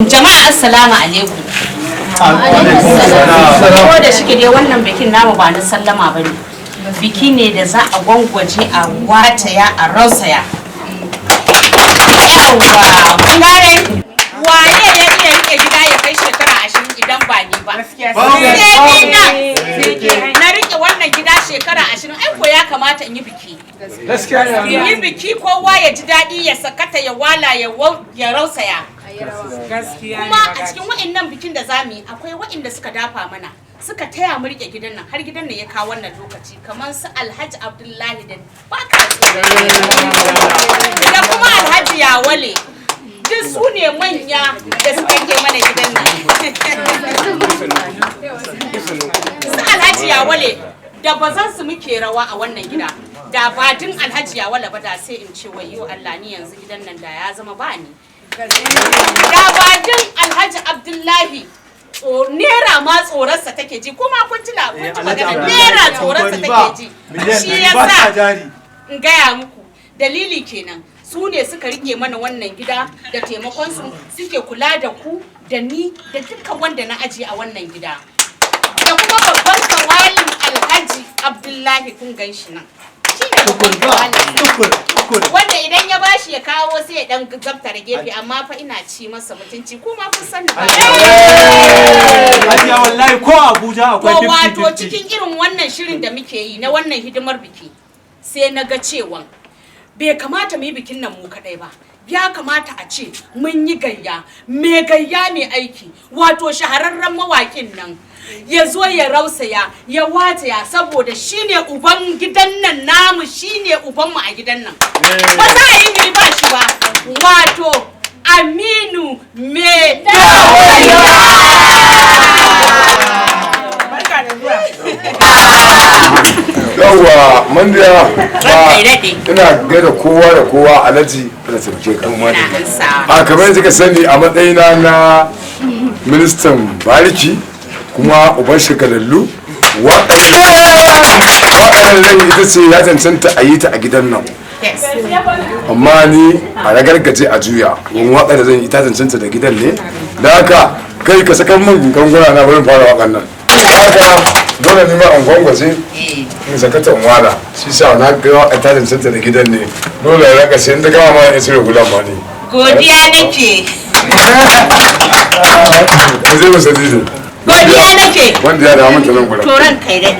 Jama'a assalamu alaikum. Ko da shike dai wannan bikin namu ba na sallama bane. Biki ne da za a gwangwaje a wataya a rausaya. Yawwa, kun gane? Waye ya iya rike gida ya kai shekara 20 idan ba ni ba? Na rike wannan gida shekara 20 ai ko ya kamata in yi biki. Gaskiya ne. Yi biki kowa ya ji daɗi ya sakata ya wala ya rausaya. Kuma a cikin wa'annan bikin da zamu yi akwai wa'anda suka dafa mana suka taya mu rike gidan nan har gidan nan ya kawo wannan lokaci kamar su Alhaji Abdullahi da baka da kuma Alhaji Yawale duk su ne manya da suka ke mana gidan nan su Alhaji Yawale da bazan su muke rawa a wannan gida da ba din Alhaji Yawale ba da sai in ce wayo Allah ni yanzu gidan nan da ya zama ba ni da bajin Alhaji Abdullahi nera ma tsorarsa take ji kuma kun ji magana nera tsorarsa take ji shi yasa in gaya muku dalili kenan su ne suka rike mana wannan gida da taimakon su suke kula da ku da ni da dukkan wanda na aje a wannan gida da kuma babban kawalin Alhaji Abdullahi kun ganshi nan wanda idan ya bashi ya kawo sai ya dan gabtar gefe amma fa ina ci masa mutunci kuma kun san ba Hajiya wallahi ko Abuja akwai 50-50 wato cikin irin wannan shirin da muke yi na wannan hidimar biki sai na ga cewa bai kamata mu yi bikin nan mu kadai ba ya kamata a ce mun yi gayya mai aiki wato shahararren mawakin nan ya zo ya rausaya ya wataya saboda shine uban gidan nan namu shine uban mu a gidan nan ba za a yi ni ba shi ba wato Aminu me yawwa mandiya ba ina gaida kowa da kowa Alhaji da sarki kan a kamar yadda ka sani a matsayina na ministan bariki kuma uban shekalallu waƙar rai ita ce ya cancanta a yi ta a gidan nan amma ni a ragargaje a juya wani waƙar da zan yi ta cancanta da gidan ne da haka kai ka sakan min ganguna na barin fara waƙar nan haka dole ne ma an gwangwaje in sakata in wala shi sa na ga waƙar ta cancanta da gidan ne dole ya raka sai ta gama ma ya cire gulan ma ne godiya nake zai musa didi godiya nake wanda ya da amince nan gudan to ran kai dai